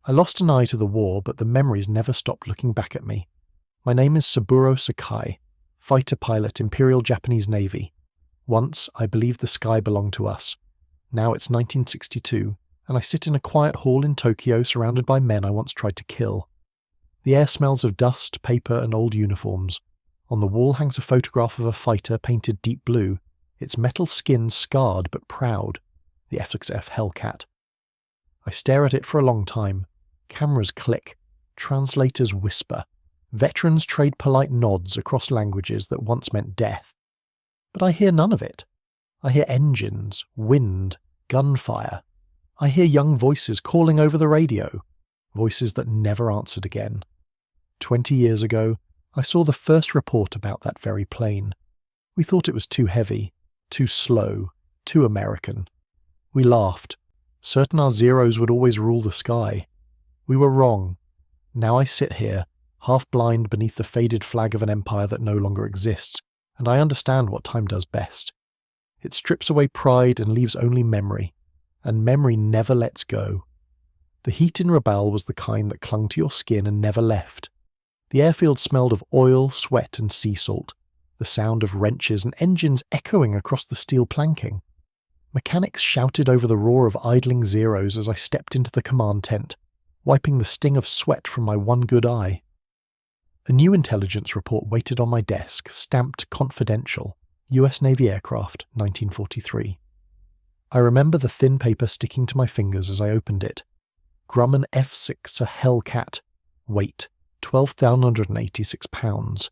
I lost an eye to the war, but the memories never stopped looking back at me. My name is Saburō Sakai, fighter pilot, Imperial Japanese Navy. Once, I believed the sky belonged to us. Now it's 1962, and I sit in a quiet hall in Tokyo surrounded by men I once tried to kill. The air smells of dust, paper, and old uniforms. On the wall hangs a photograph of a fighter painted deep blue, its metal skin scarred but proud, the F6F Hellcat. I stare at it for a long time. Cameras click, translators whisper, veterans trade polite nods across languages that once meant death. But I hear none of it. I hear engines, wind, gunfire. I hear young voices calling over the radio, voices that never answered again. 20 years ago, I saw the first report about that very plane. We thought it was too heavy, too slow, too American. We laughed, certain our Zeros would always rule the sky. We were wrong. Now I sit here, half blind beneath the faded flag of an empire that no longer exists, and I understand what time does best. It strips away pride and leaves only memory, and memory never lets go. The heat in Rabaul was the kind that clung to your skin and never left. The airfield smelled of oil, sweat, and sea salt, the sound of wrenches and engines echoing across the steel planking. Mechanics shouted over the roar of idling Zeros as I stepped into the command tent, wiping the sting of sweat from my one good eye. A new intelligence report waited on my desk, stamped confidential, US Navy aircraft, 1943. I remember the thin paper sticking to my fingers as I opened it. Grumman F6F Hellcat, weight 12,186 pounds.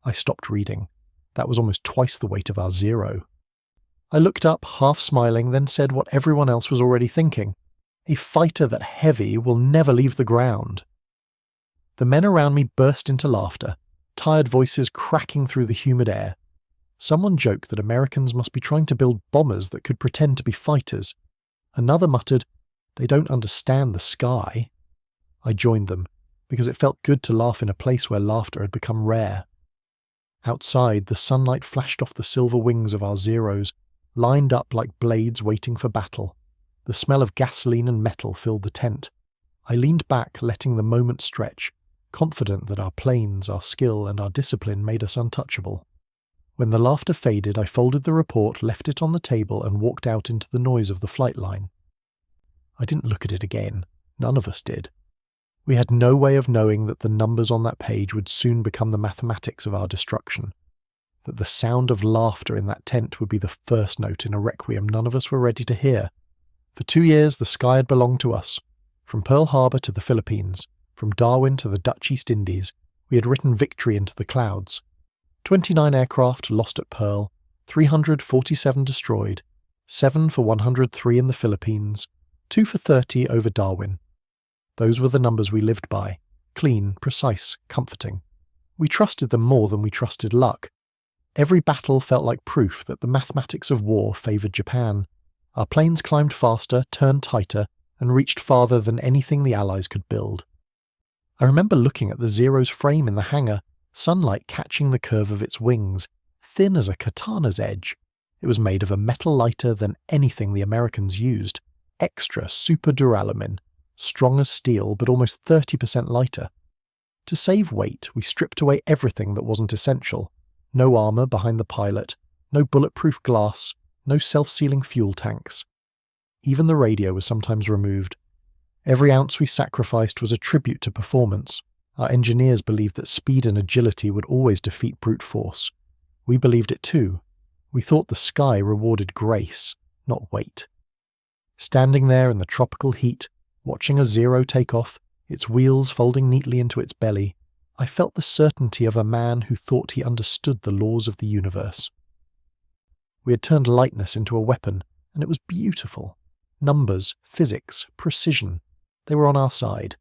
I stopped reading. That was almost twice the weight of our Zero. I looked up, half smiling, then said what everyone else was already thinking. A fighter that heavy will never leave the ground. The men around me burst into laughter, tired voices cracking through the humid air. Someone joked that Americans must be trying to build bombers that could pretend to be fighters. Another muttered, "They don't understand the sky." I joined them, because it felt good to laugh in a place where laughter had become rare. Outside, the sunlight flashed off the silver wings of our Zeros, lined up like blades waiting for battle. The smell of gasoline and metal filled the tent. I leaned back, letting the moment stretch, confident that our planes, our skill, and our discipline made us untouchable. When the laughter faded, I folded the report, left it on the table, and walked out into the noise of the flight line. I didn't look at it again. None of us did. We had no way of knowing that the numbers on that page would soon become the mathematics of our destruction, that the sound of laughter in that tent would be the first note in a requiem none of us were ready to hear. For 2 years the sky had belonged to us. From Pearl Harbor to the Philippines, from Darwin to the Dutch East Indies, we had written victory into the clouds. 29 aircraft lost at Pearl, 347 destroyed, 7 for 103 in the Philippines, 2 for 30 over Darwin. Those were the numbers we lived by, clean, precise, comforting. We trusted them more than we trusted luck. Every battle felt like proof that the mathematics of war favoured Japan. Our planes climbed faster, turned tighter, and reached farther than anything the Allies could build. I remember looking at the Zero's frame in the hangar, sunlight catching the curve of its wings, thin as a katana's edge. It was made of a metal lighter than anything the Americans used, extra super duralumin, strong as steel but almost 30% lighter. To save weight, we stripped away everything that wasn't essential. No armour behind the pilot, no bulletproof glass, no self-sealing fuel tanks. Even the radio was sometimes removed. Every ounce we sacrificed was a tribute to performance. Our engineers believed that speed and agility would always defeat brute force. We believed it too. We thought the sky rewarded grace, not weight. Standing there in the tropical heat, watching a Zero take off, its wheels folding neatly into its belly, I felt the certainty of a man who thought he understood the laws of the universe. We had turned lightness into a weapon, and it was beautiful. Numbers, physics, precision. They were on our side.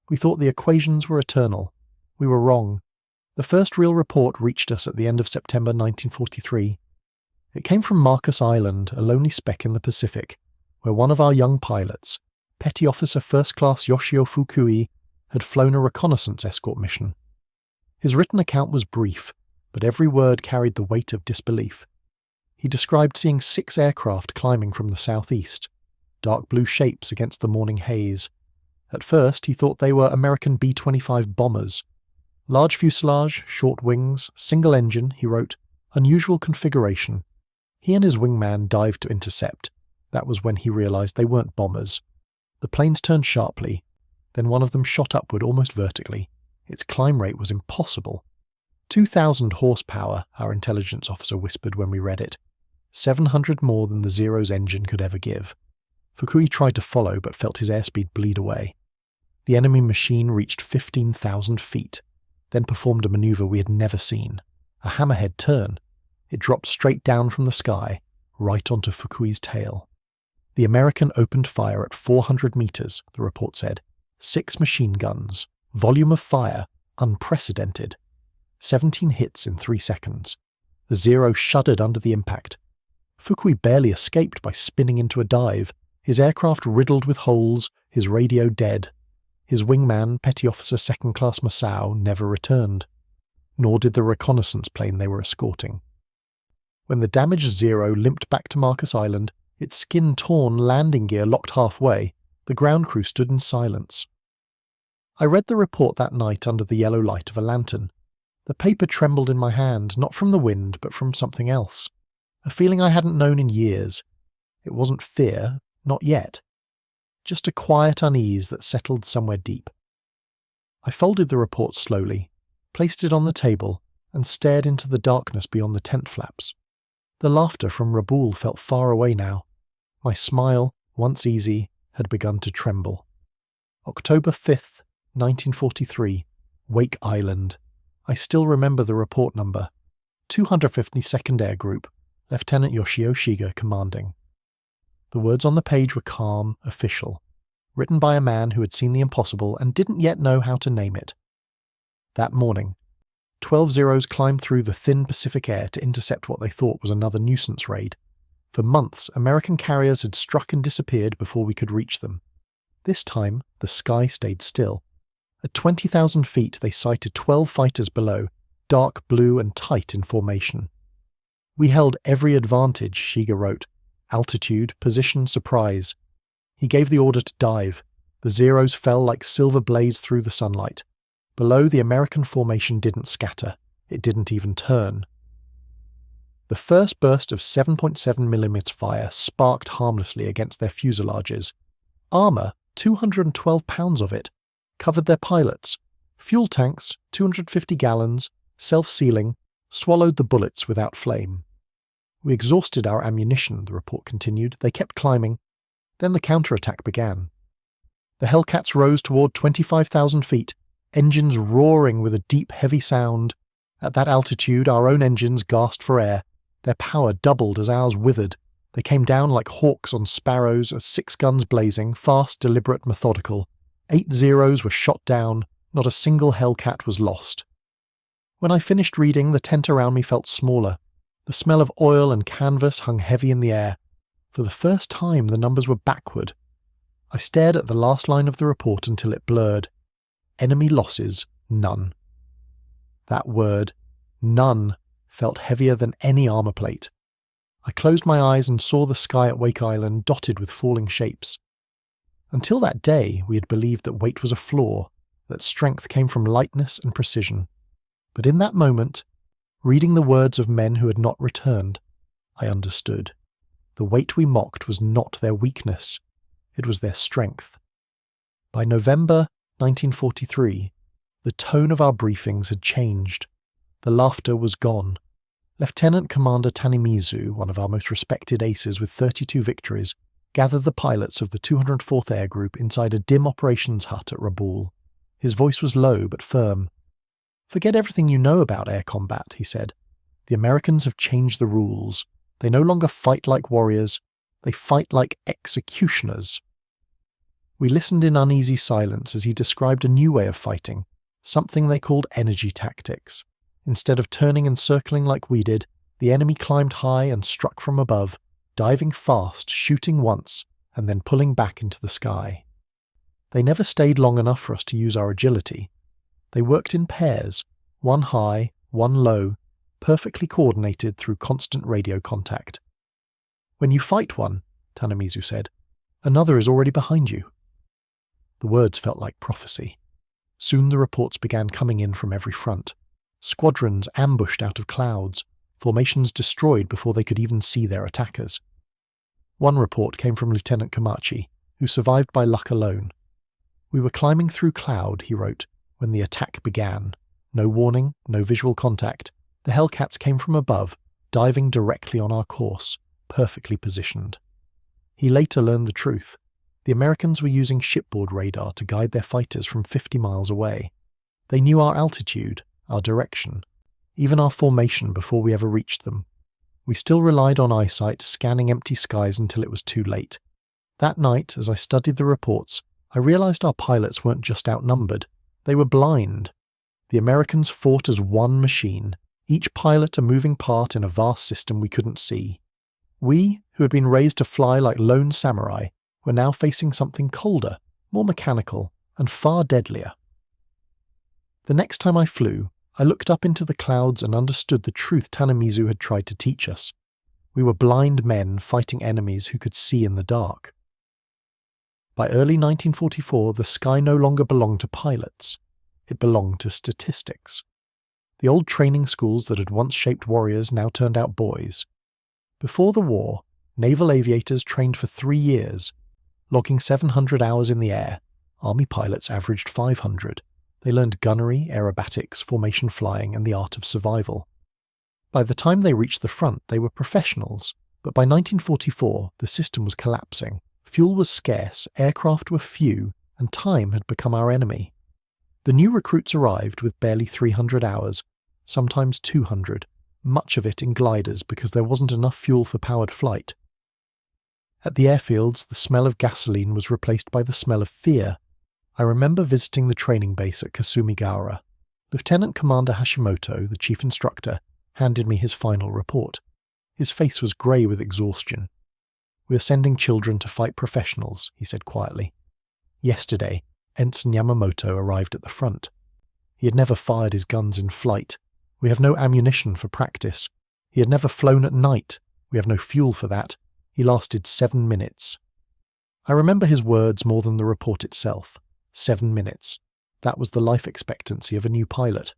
We thought the equations were eternal. We were wrong. The first real report reached us at the end of September 1943. It came from Marcus Island, a lonely speck in the Pacific, where one of our young pilots, Petty Officer First Class Yoshio Fukui, had flown a reconnaissance escort mission. His written account was brief, but every word carried the weight of disbelief. He described seeing 6 aircraft climbing from the southeast, dark blue shapes against the morning haze. At first, he thought they were American B-25 bombers. Large fuselage, short wings, single engine, he wrote. Unusual configuration. He and his wingman dived to intercept. That was when he realized they weren't bombers. The planes turned sharply. Then one of them shot upward almost vertically. Its climb rate was impossible. 2,000 horsepower, our intelligence officer whispered when we read it. 700 more than the Zero's engine could ever give. Fukui tried to follow but felt his airspeed bleed away. The enemy machine reached 15,000 feet, then performed a maneuver we had never seen. A hammerhead turn. It dropped straight down from the sky, right onto Fukui's tail. The American opened fire at 400 meters, the report said. 6 machine guns. Volume of fire, unprecedented. 17 hits in 3 seconds. The Zero shuddered under the impact. Fukui barely escaped by spinning into a dive, his aircraft riddled with holes, his radio dead. His wingman, Petty Officer Second Class Masao, never returned. Nor did the reconnaissance plane they were escorting. When the damaged Zero limped back to Marcus Island, its skin-torn landing gear locked halfway, the ground crew stood in silence. I read the report that night under the yellow light of a lantern. The paper trembled in my hand, not from the wind, but from something else. A feeling I hadn't known in years. It wasn't fear, not yet. Just a quiet unease that settled somewhere deep. I folded the report slowly, placed it on the table, and stared into the darkness beyond the tent flaps. The laughter from Rabaul felt far away now. My smile, once easy, had begun to tremble. October 5th, 1943, Wake Island. I still remember the report number. 252nd Air Group, Lieutenant Yoshio Shiga commanding. The words on the page were calm, official, written by a man who had seen the impossible and didn't yet know how to name it. That morning, 12 Zeros climbed through the thin Pacific air to intercept what they thought was another nuisance raid. For months, American carriers had struck and disappeared before we could reach them. This time, the sky stayed still. At 20,000 feet, they sighted 12 fighters below, dark blue and tight in formation. We held every advantage, Shiga wrote. Altitude, position, surprise. He gave the order to dive. The Zeros fell like silver blades through the sunlight. Below, the American formation didn't scatter. It didn't even turn. The first burst of 7.7mm fire sparked harmlessly against their fuselages. Armour, 212 pounds of it, covered their pilots. Fuel tanks, 250 gallons, self-sealing, swallowed the bullets without flame. We exhausted our ammunition, the report continued. They kept climbing. Then the counterattack began. The Hellcats rose toward 25,000 feet, engines roaring with a deep, heavy sound. At that altitude, our own engines gasped for air. Their power doubled as ours withered. They came down like hawks on sparrows, 6 guns blazing, fast, deliberate, methodical. 8 Zeros were shot down. Not a single Hellcat was lost. When I finished reading, the tent around me felt smaller. The smell of oil and canvas hung heavy in the air. For the first time, the numbers were backward. I stared at the last line of the report until it blurred. Enemy losses, none. That word, none, felt heavier than any armor plate. I closed my eyes and saw the sky at Wake Island dotted with falling shapes. Until that day, we had believed that weight was a flaw, that strength came from lightness and precision. But in that moment, reading the words of men who had not returned, I understood. The weight we mocked was not their weakness. It was their strength. By November 1943, the tone of our briefings had changed. The laughter was gone. Lieutenant Commander Tanimizu, one of our most respected aces with 32 victories, gathered the pilots of the 204th Air Group inside a dim operations hut at Rabaul. His voice was low but firm. "Forget everything you know about air combat," he said. "The Americans have changed the rules. They no longer fight like warriors. They fight like executioners." We listened in uneasy silence as he described a new way of fighting, something they called energy tactics. Instead of turning and circling like we did, the enemy climbed high and struck from above, diving fast, shooting once, and then pulling back into the sky. They never stayed long enough for us to use our agility. They worked in pairs, one high, one low, perfectly coordinated through constant radio contact. "When you fight one," Tanimizu said, "another is already behind you." The words felt like prophecy. Soon the reports began coming in from every front. Squadrons ambushed out of clouds, formations destroyed before they could even see their attackers. One report came from Lieutenant Komachi, who survived by luck alone. "We were climbing through cloud," he wrote, "when the attack began. No warning, no visual contact. The Hellcats came from above, diving directly on our course, perfectly positioned." He later learned the truth. The Americans were using shipboard radar to guide their fighters from 50 miles away. They knew our altitude, our direction, even our formation before we ever reached them. We still relied on eyesight, scanning empty skies until it was too late. That night, as I studied the reports, I realized our pilots weren't just outnumbered, they were blind. The Americans fought as one machine, each pilot a moving part in a vast system we couldn't see. We, who had been raised to fly like lone samurai, were now facing something colder, more mechanical, and far deadlier. The next time I flew, I looked up into the clouds and understood the truth Tanamizu had tried to teach us. We were blind men fighting enemies who could see in the dark. By early 1944, the sky no longer belonged to pilots. It belonged to statistics. The old training schools that had once shaped warriors now turned out boys. Before the war, naval aviators trained for 3 years. Logging 700 hours in the air, Army pilots averaged 500. They learned gunnery, aerobatics, formation flying, and the art of survival. By the time they reached the front, they were professionals, but by 1944, the system was collapsing. Fuel was scarce, aircraft were few, and time had become our enemy. The new recruits arrived with barely 300 hours, sometimes 200, much of it in gliders because there wasn't enough fuel for powered flight. At the airfields, the smell of gasoline was replaced by the smell of fear. I remember visiting the training base at Kasumigaura. Lieutenant Commander Hashimoto, the chief instructor, handed me his final report. His face was grey with exhaustion. "We are sending children to fight professionals," he said quietly. Yesterday, Ensign Yamamoto arrived at the front. He had never fired his guns in flight. "We have no ammunition for practice." He had never flown at night. "We have no fuel for that." He lasted 7 minutes. I remember his words more than the report itself. 7 minutes. That was the life expectancy of a new pilot.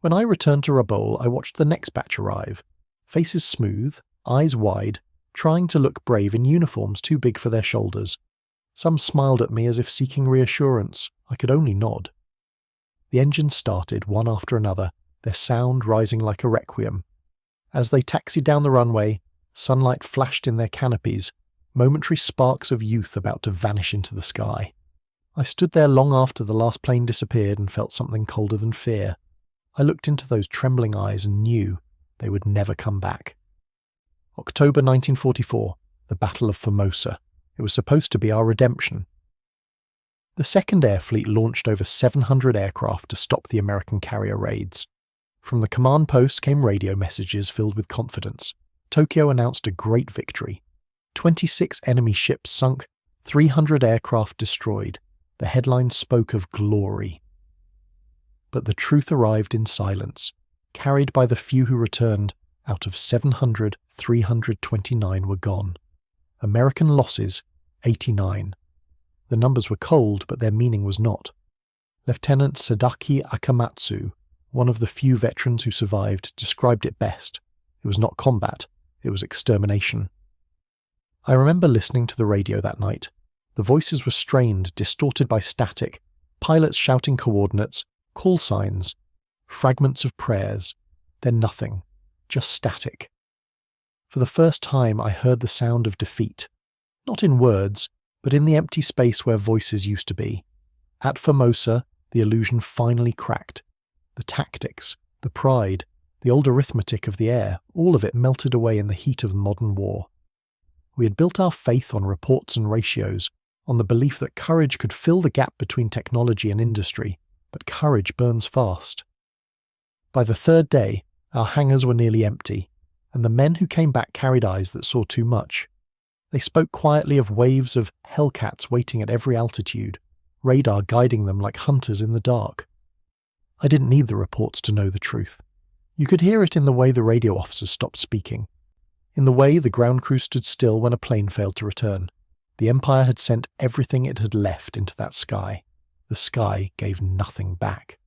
When I returned to Rabaul, I watched the next batch arrive. Faces smooth, eyes wide, trying to look brave in uniforms too big for their shoulders. Some smiled at me as if seeking reassurance. I could only nod. The engines started, one after another, their sound rising like a requiem. As they taxied down the runway, sunlight flashed in their canopies, momentary sparks of youth about to vanish into the sky. I stood there long after the last plane disappeared and felt something colder than fear. I looked into those trembling eyes and knew they would never come back. October 1944, the Battle of Formosa. It was supposed to be our redemption. The Second Air Fleet launched over 700 aircraft to stop the American carrier raids. From the command post came radio messages filled with confidence. Tokyo announced a great victory. 26 enemy ships sunk, 300 aircraft destroyed. The headlines spoke of glory. But the truth arrived in silence, carried by the few who returned. Out of 700, 329 were gone. American losses, 89. The numbers were cold, but their meaning was not. Lieutenant Sadaki Akamatsu, one of the few veterans who survived, described it best. It was not combat, it was extermination. I remember listening to the radio that night. The voices were strained, distorted by static, pilots shouting coordinates, call signs, fragments of prayers, then nothing, just static. For the first time I heard the sound of defeat, not in words, but in the empty space where voices used to be. At Formosa, the illusion finally cracked. The tactics, the pride, the old arithmetic of the air, all of it melted away in the heat of modern war. We had built our faith on reports and ratios, on the belief that courage could fill the gap between technology and industry, but courage burns fast. By the third day, our hangars were nearly empty, and the men who came back carried eyes that saw too much. They spoke quietly of waves of Hellcats waiting at every altitude, radar guiding them like hunters in the dark. I didn't need the reports to know the truth. You could hear it in the way the radio officers stopped speaking, in the way the ground crew stood still when a plane failed to return. The Empire had sent everything it had left into that sky. The sky gave nothing back.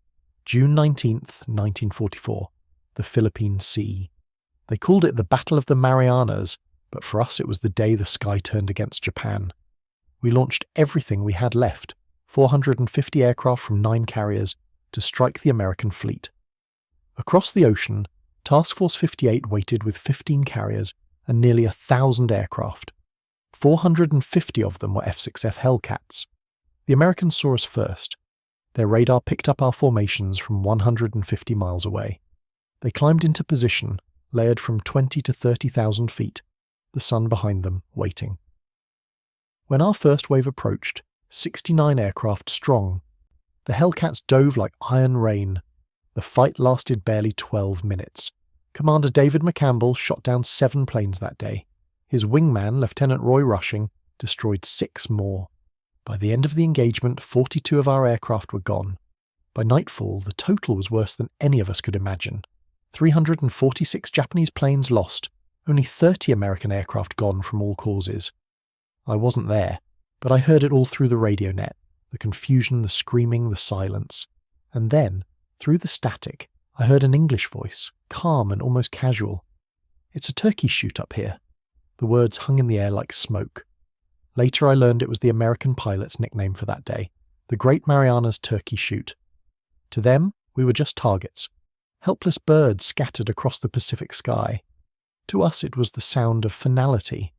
June 19th, 1944. The Philippine Sea. They called it the Battle of the Marianas, but for us it was the day the sky turned against Japan. We launched everything we had left, 450 aircraft from 9 carriers, to strike the American fleet. Across the ocean, Task Force 58 waited with 15 carriers and nearly 1,000 aircraft. 450 of them were F6F Hellcats. The Americans saw us first. Their radar picked up our formations from 150 miles away. They climbed into position, layered from 20 to 30,000 feet, the sun behind them, waiting. When our first wave approached, 69 aircraft strong, the Hellcats dove like iron rain. The fight lasted barely 12 minutes. Commander David McCampbell shot down 7 planes that day. His wingman, Lieutenant Roy Rushing, destroyed 6 more. By the end of the engagement, 42 of our aircraft were gone. By nightfall, the total was worse than any of us could imagine. 346 Japanese planes lost, only 30 American aircraft gone from all causes. I wasn't there, but I heard it all through the radio net, the confusion, the screaming, the silence. And then, through the static, I heard an English voice, calm and almost casual. "It's a turkey shoot up here." The words hung in the air like smoke. Later I learned it was the American pilot's nickname for that day, the Great Marianas Turkey Shoot. To them, we were just targets, helpless birds scattered across the Pacific sky. To us it was the sound of finality.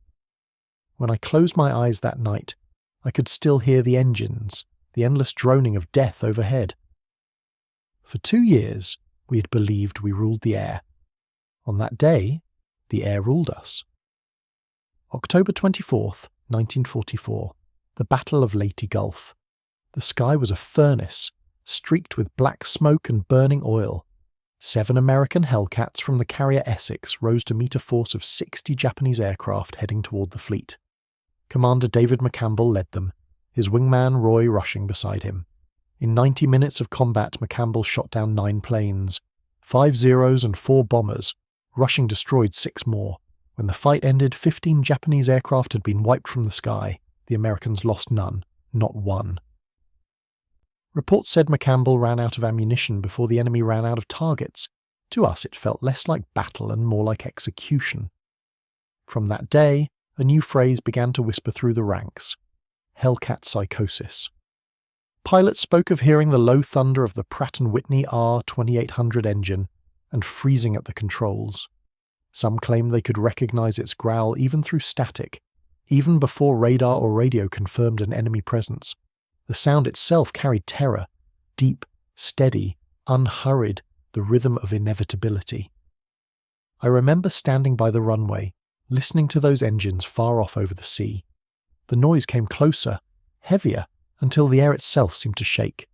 When I closed my eyes that night, I could still hear the engines, the endless droning of death overhead. For 2 years, we had believed we ruled the air. On that day, the air ruled us. October 24th, 1944, the Battle of Leyte Gulf. The sky was a furnace, streaked with black smoke and burning oil. 7 American Hellcats from the carrier Essex rose to meet a force of 60 Japanese aircraft heading toward the fleet. Commander David McCampbell led them, his wingman Roy Rushing beside him. In 90 minutes of combat, McCampbell shot down 9 planes, 5 Zeros and 4 bombers. Rushing destroyed 6 more. When the fight ended, 15 Japanese aircraft had been wiped from the sky. The Americans lost none, not one. Reports said McCampbell ran out of ammunition before the enemy ran out of targets. To us it felt less like battle and more like execution. From that day, a new phrase began to whisper through the ranks: Hellcat psychosis. Pilots spoke of hearing the low thunder of the Pratt & Whitney R2800 engine and freezing at the controls. Some claimed they could recognize its growl even through static, even before radar or radio confirmed an enemy presence. The sound itself carried terror, deep, steady, unhurried, the rhythm of inevitability. I remember standing by the runway, listening to those engines far off over the sea. The noise came closer, heavier, until the air itself seemed to shake.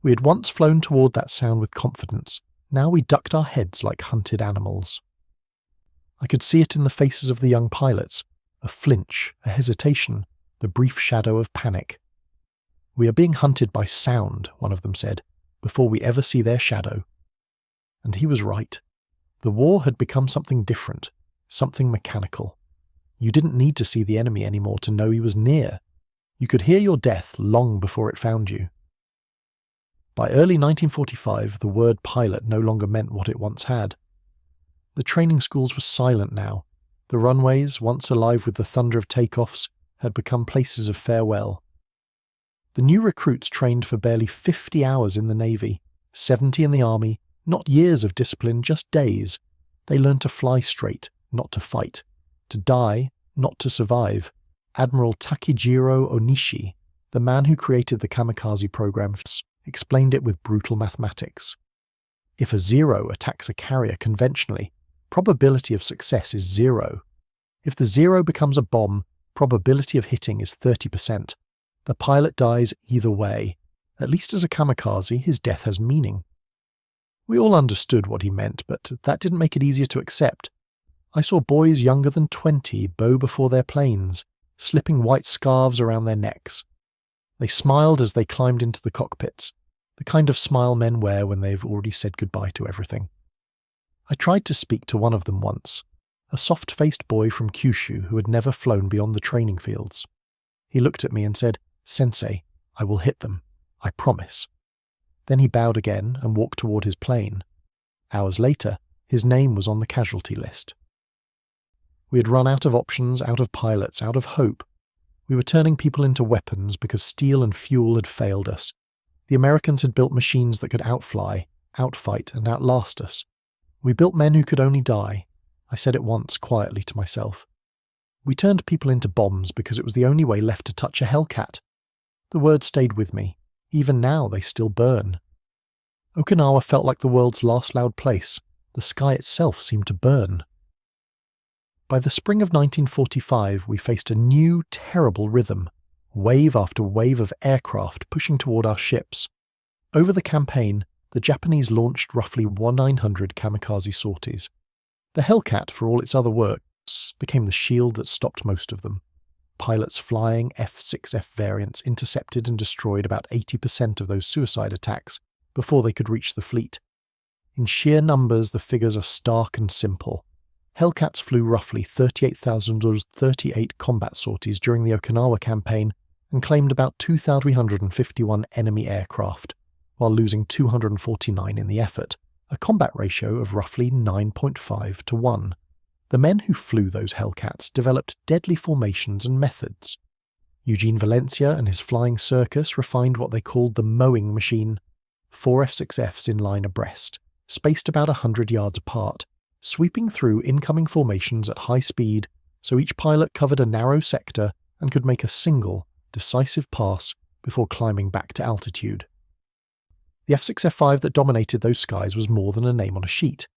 We had once flown toward that sound with confidence. Now we ducked our heads like hunted animals. I could see it in the faces of the young pilots, a flinch, a hesitation, the brief shadow of panic. "We are being hunted by sound," one of them said, "before we ever see their shadow." And he was right. The war had become something different, something mechanical. You didn't need to see the enemy anymore to know he was near. You could hear your death long before it found you. By early 1945, the word pilot no longer meant what it once had. The training schools were silent now. The runways, once alive with the thunder of takeoffs, had become places of farewell. The new recruits trained for barely 50 hours in the Navy, 70 in the Army, not years of discipline, just days. They learned to fly straight, not to fight, to die, not to survive. Admiral Takejiro Onishi, the man who created the kamikaze program, explained it with brutal mathematics. If a Zero attacks a carrier conventionally, probability of success is 0. If the Zero becomes a bomb, probability of hitting is 30%. The pilot dies either way. At least as a kamikaze, his death has meaning. We all understood what he meant, but that didn't make it easier to accept. I saw boys younger than 20 bow before their planes, slipping white scarves around their necks. They smiled as they climbed into the cockpits, the kind of smile men wear when they've already said goodbye to everything. I tried to speak to one of them once, a soft-faced boy from Kyushu who had never flown beyond the training fields. He looked at me and said, "Sensei, I will hit them. I promise." Then he bowed again and walked toward his plane. Hours later, his name was on the casualty list. We had run out of options, out of pilots, out of hope. We were turning people into weapons because steel and fuel had failed us. The Americans had built machines that could outfly, outfight, and outlast us. We built men who could only die. I said it once, quietly to myself. We turned people into bombs because it was the only way left to touch a Hellcat. The words stayed with me. Even now they still burn. Okinawa felt like the world's last loud place. The sky itself seemed to burn. By the spring of 1945, we faced a new, terrible rhythm, wave after wave of aircraft pushing toward our ships. Over the campaign, the Japanese launched roughly 900 kamikaze sorties. The Hellcat, for all its other works, became the shield that stopped most of them. Pilots flying F6F variants intercepted and destroyed about 80% of those suicide attacks before they could reach the fleet. In sheer numbers, the figures are stark and simple. Hellcats flew roughly 38,038 combat sorties during the Okinawa campaign and claimed about 2,351 enemy aircraft, while losing 249 in the effort, a combat ratio of roughly 9.5 to 1. The men who flew those Hellcats developed deadly formations and methods. Eugene Valencia and his flying circus refined what they called the mowing machine. 4 F6Fs in line abreast, spaced about 100 yards apart, sweeping through incoming formations at high speed so each pilot covered a narrow sector and could make a single, decisive pass before climbing back to altitude. The F6F-5 that dominated those skies was more than a name on a sheet.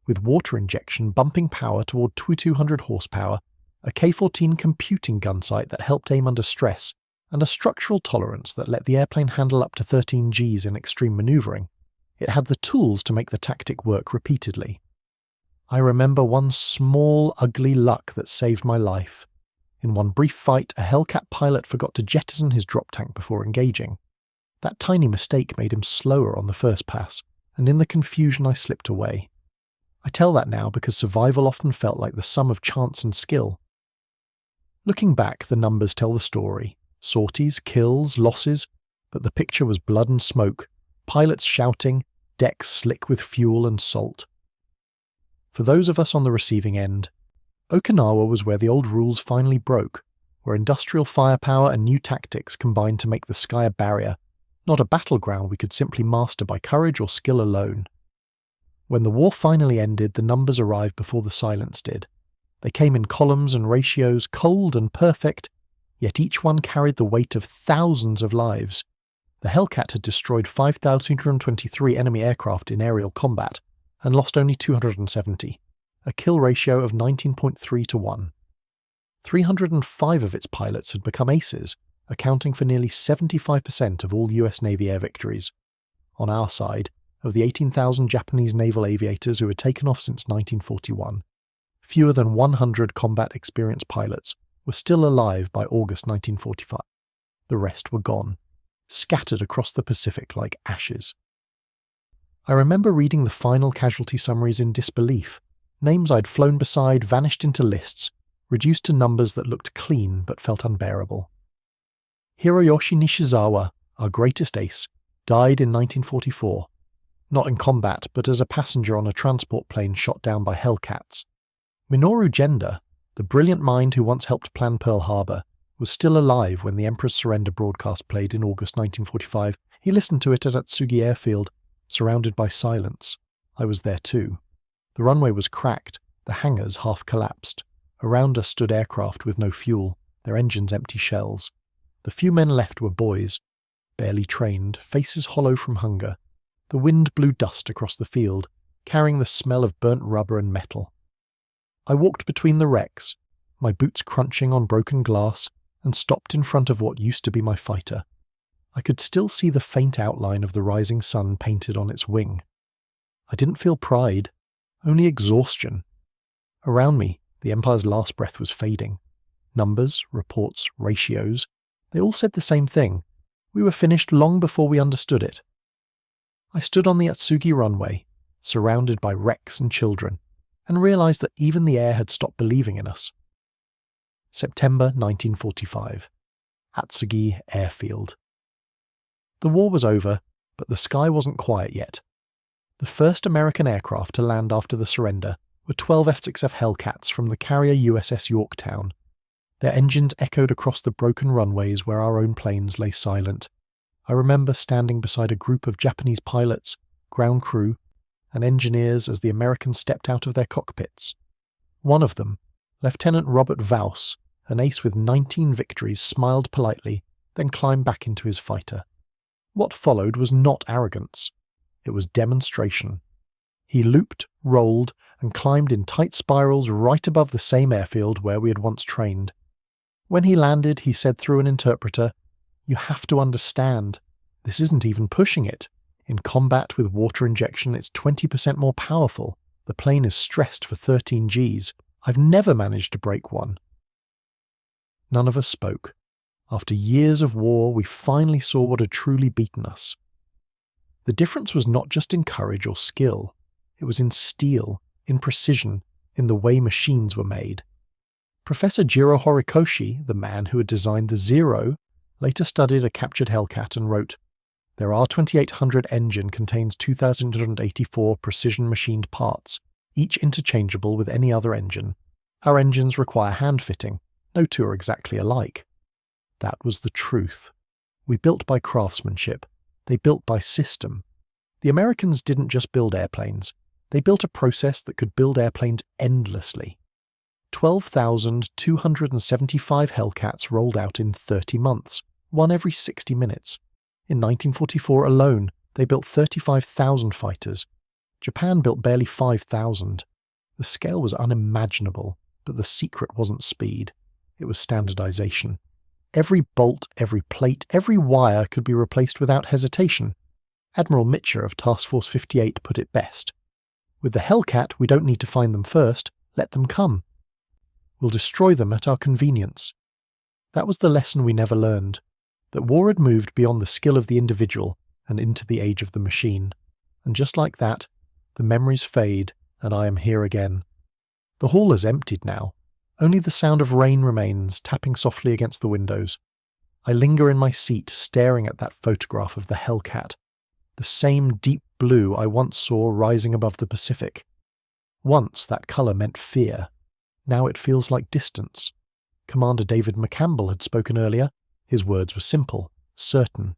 With water injection bumping power toward 200 horsepower, a K-14 computing gun sight that helped aim under stress, and a structural tolerance that let the airplane handle up to 13 Gs in extreme maneuvering, it had the tools to make the tactic work repeatedly. I remember one small, ugly luck that saved my life. In one brief fight, a Hellcat pilot forgot to jettison his drop tank before engaging. That tiny mistake made him slower on the first pass, and in the confusion I slipped away. I tell that now because survival often felt like the sum of chance and skill. Looking back, the numbers tell the story. Sorties, kills, losses, but the picture was blood and smoke, pilots shouting, decks slick with fuel and salt. For those of us on the receiving end, Okinawa was where the old rules finally broke, where industrial firepower and new tactics combined to make the sky a barrier, not a battleground we could simply master by courage or skill alone. When the war finally ended, the numbers arrived before the silence did. They came in columns and ratios, cold and perfect, yet each one carried the weight of thousands of lives. The Hellcat had destroyed 5,223 enemy aircraft in aerial combat, and lost only 270, a kill ratio of 19.3 to 1. 305 of its pilots had become aces, accounting for nearly 75% of all US Navy air victories. On our side, of the 18,000 Japanese naval aviators who had taken off since 1941, fewer than 100 combat experienced pilots were still alive by August 1945. The rest were gone, scattered across the Pacific like ashes. I remember reading the final casualty summaries in disbelief. Names I'd flown beside vanished into lists, reduced to numbers that looked clean but felt unbearable. Hiroyoshi Nishizawa, our greatest ace, died in 1944, not in combat but as a passenger on a transport plane shot down by Hellcats. Minoru Genda, the brilliant mind who once helped plan Pearl Harbor, was still alive when the Emperor's Surrender broadcast played in August 1945. He listened to it at Atsugi Airfield, surrounded by silence. I was there too. The runway was cracked, the hangars half collapsed. Around us stood aircraft with no fuel, their engines empty shells. The few men left were boys, barely trained, faces hollow from hunger. The wind blew dust across the field, carrying the smell of burnt rubber and metal. I walked between the wrecks, my boots crunching on broken glass, and stopped in front of what used to be my fighter. I could still see the faint outline of the rising sun painted on its wing. I didn't feel pride, only exhaustion. Around me, the Empire's last breath was fading. Numbers, reports, ratios, they all said the same thing. We were finished long before we understood it. I stood on the Atsugi runway, surrounded by wrecks and children, and realized that even the air had stopped believing in us. September 1945. Atsugi Airfield. The war was over, but the sky wasn't quiet yet. The first American aircraft to land after the surrender were 12 F6F Hellcats from the carrier USS Yorktown. Their engines echoed across the broken runways where our own planes lay silent. I remember standing beside a group of Japanese pilots, ground crew, and engineers as the Americans stepped out of their cockpits. One of them, Lieutenant Robert Vause, an ace with 19 victories, smiled politely, then climbed back into his fighter. What followed was not arrogance. It was demonstration. He looped, rolled, and climbed in tight spirals right above the same airfield where we had once trained. When he landed, he said through an interpreter, "You have to understand, this isn't even pushing it. In combat with water injection, it's 20% more powerful. The plane is stressed for 13 Gs. I've never managed to break one." None of us spoke. After years of war, we finally saw what had truly beaten us. The difference was not just in courage or skill. It was in steel, in precision, in the way machines were made. Professor Jiro Horikoshi, the man who had designed the Zero, later studied a captured Hellcat and wrote, "Their R2800 engine contains 2,284 precision-machined parts, each interchangeable with any other engine. Our engines require hand-fitting. No two are exactly alike." That was the truth. We built by craftsmanship. They built by system. The Americans didn't just build airplanes. They built a process that could build airplanes endlessly. 12,275 Hellcats rolled out in 30 months, one every 60 minutes. In 1944 alone, they built 35,000 fighters. Japan built barely 5,000. The scale was unimaginable, but the secret wasn't speed. It was standardization. Every bolt, every plate, every wire could be replaced without hesitation. Admiral Mitcher of Task Force 58 put it best. "With the Hellcat, we don't need to find them first. Let them come. We'll destroy them at our convenience." That was the lesson we never learned, that war had moved beyond the skill of the individual and into the age of the machine. And just like that, the memories fade and I am here again. The hall is emptied now. Only the sound of rain remains, tapping softly against the windows. I linger in my seat, staring at that photograph of the Hellcat, the same deep blue I once saw rising above the Pacific. Once that colour meant fear. Now it feels like distance. Commander David McCampbell had spoken earlier. His words were simple, certain.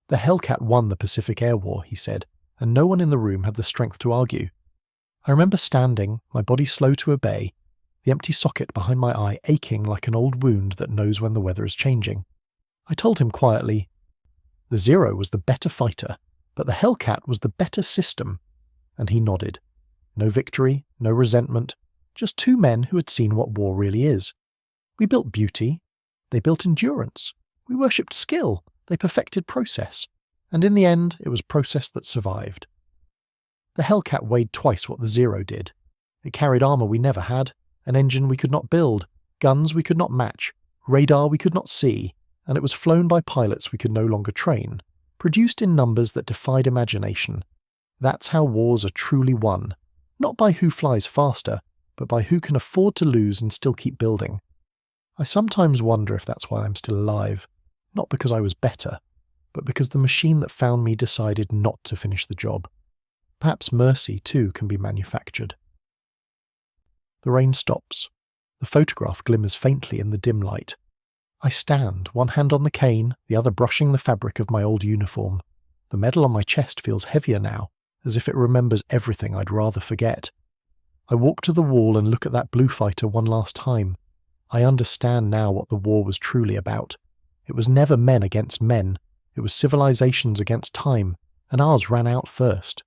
"The Hellcat won the Pacific Air War," he said, and no one in the room had the strength to argue. I remember standing, my body slow to obey, the empty socket behind my eye aching like an old wound that knows when the weather is changing. I told him quietly, "The Zero was the better fighter, but the Hellcat was the better system." And he nodded. No victory, no resentment, just two men who had seen what war really is. We built beauty, they built endurance. We worshipped skill, they perfected process. And in the end, it was process that survived. The Hellcat weighed twice what the Zero did. It carried armour we never had, an engine we could not build, guns we could not match, radar we could not see, and it was flown by pilots we could no longer train, produced in numbers that defied imagination. That's how wars are truly won, not by who flies faster, but by who can afford to lose and still keep building. I sometimes wonder if that's why I'm still alive, not because I was better, but because the machine that found me decided not to finish the job. Perhaps mercy, too, can be manufactured. The rain stops. The photograph glimmers faintly in the dim light. I stand, one hand on the cane, the other brushing the fabric of my old uniform. The medal on my chest feels heavier now, as if it remembers everything I'd rather forget. I walk to the wall and look at that blue fighter one last time. I understand now what the war was truly about. It was never men against men. It was civilizations against time, and ours ran out first.